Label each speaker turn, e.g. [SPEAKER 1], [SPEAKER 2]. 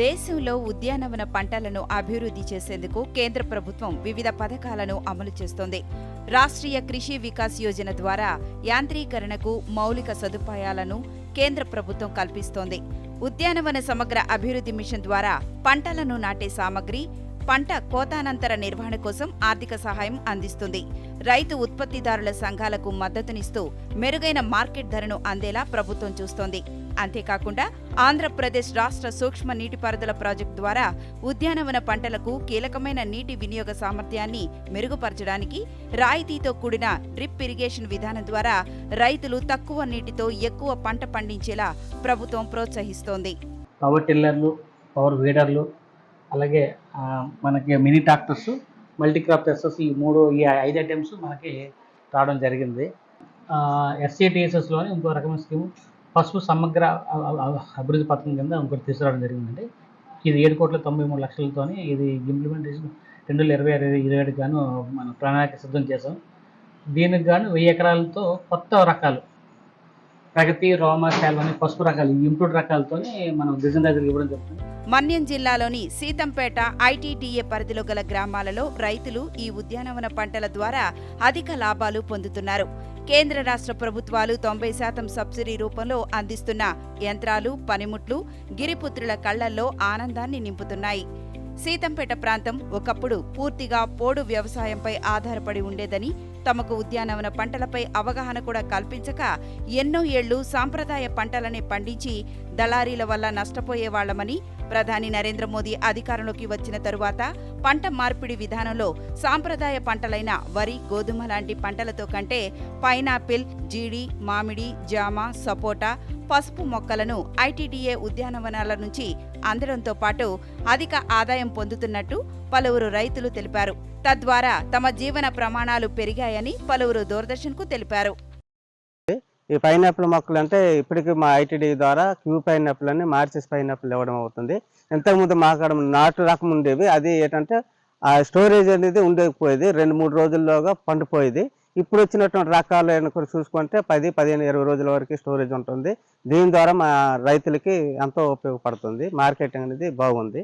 [SPEAKER 1] దేశంలో ఉద్యానవన పంటలను అభివృద్ధి చేసేందుకు కేంద్ర ప్రభుత్వం వివిధ పథకాలను అమలు చేస్తోంది. రాష్ట్రీయ కృషి వికాస్ యోజన ద్వారా యాంత్రీకరణకు మౌలిక సదుపాయాలను కేంద్ర ప్రభుత్వం కల్పిస్తోంది. ఉద్యానవన సమగ్ర అభివృద్ధి మిషన్ ద్వారా పంటలను నాటే సామగ్రి, పంట కోతానంతర నిర్వహణ కోసం ఆర్థిక సహాయం అందిస్తుంది. రైతు ఉత్పత్తిదారుల సంఘాలకు మద్దతునిస్తూ మెరుగైన మార్కెట్ ధరను అందేలా ప్రభుత్వం చూస్తోంది. అంతేకాకుండా ఆంధ్రప్రదేశ్ రాష్ట్ర సూక్ష్మ నీటిపారుదల ప్రాజెక్టు ద్వారా ఉద్యానవన పంటలకు కీలకమైన నీటి వినియోగ సామర్థ్యాన్ని మెరుగుపరచడానికి రాయితీతో కూడిన డ్రిప్ ఇరిగేషన్ విధానం ద్వారా రైతులు తక్కువ నీటితో ఎక్కువ పంట పండించేలా ప్రభుత్వం ప్రోత్సహిస్తోంది.
[SPEAKER 2] పవర్ టిల్లర్లు, పవర్ వీడర్లు, అలాగే మనకి మినీ ట్రాక్టర్స్, మల్టీక్రాప్ టెస్టర్స్, ఈ 5 ఐటమ్స్ మనకి రావడం జరిగింది. ఎస్సీటీఎస్ఎస్లోని ఇంకో రకమైన స్కీము పసుపు సమగ్ర అభివృద్ధి పథకం కింద ఇంకోటి తీసుకురావడం జరిగిందండి. ఇది 7,93,00,000తోని ఇది ఇంప్లిమెంటేషన్ 2026-27 గాను మనం ప్రణాళిక సిద్ధం చేసాం. దీనికి గాను 1000 ఎకరాలతో కొత్త రకాలు ప్రగతి, రోమ, శాల్వని పసుపు రకాలు, ఈ ఇంప్రూవ్డ్ రకాలతోని మనం డిజైన్ దగ్గరికి ఇవ్వడం జరుగుతుంది.
[SPEAKER 1] మన్యం జిల్లాలోని సీతంపేట ఐటీడీఏ పరిధిలో గల గ్రామాలలో రైతులు ఈ ఉద్యానవన పంటల ద్వారా అధిక లాభాలు పొందుతున్నారు. కేంద్ర రాష్ట్ర ప్రభుత్వాలు 90% సబ్సిడీ రూపంలో అందిస్తున్న యంత్రాలు, పనిముట్లు గిరిపుత్రుల కళ్లల్లో ఆనందాన్ని నింపుతున్నాయి. సీతంపేట ప్రాంతం ఒకప్పుడు పూర్తిగా పోడు వ్యవసాయంపై ఆధారపడి ఉండేదని, తమకు ఉద్యానవన పంటలపై అవగాహన కూడా కల్పించక ఎన్నో ఏళ్లు సాంప్రదాయ పంటలనే పండించి దళారీల వల్ల నష్టపోయేవాళ్లమని, ప్రధాని నరేంద్ర మోదీ అధికారంలోకి వచ్చిన తరువాత పంట మార్పిడి విధానంలో సాంప్రదాయ పంటలైన వరి, గోధుమ లాంటి పంటలతో కంటే పైనాపిల్, జీడి, మామిడి, జామ, సపోటా, పసుపు మొక్కలను ఐటీడీఏ ఉద్యానవనాల నుంచి అందడంతో పాటు అధిక ఆదాయం పొందుతున్నట్టు పలువురు రైతులు తెలిపారు. తద్వారా తమ జీవన ప్రమాణాలు పెరిగాయని పలువురు దూరదర్శన్కు తెలిపారు.
[SPEAKER 3] ఈ పైనాపిల్ మొక్కలు అంటే ఇప్పటికీ మా ఐటీడీ ద్వారా క్యూ పైనాపిల్ అని మార్చెస్ పైనాపిల్ ఇవ్వడం అవుతుంది. ఇంతకుముందు మాకాడ నాటు రకం ఉండేవి, అది ఏంటంటే ఆ స్టోరేజ్ అనేది ఉండకపోయేది, 2-3 రోజుల్లోగా పండిపోయేది. ఇప్పుడు వచ్చినటువంటి రకాలు కూడా చూసుకుంటే 10, 15, 20 రోజుల వరకు స్టోరేజ్ ఉంటుంది. దీని ద్వారా మా రైతులకి ఎంతో ఉపయోగపడుతుంది. మార్కెటింగ్ అనేది బాగుంది.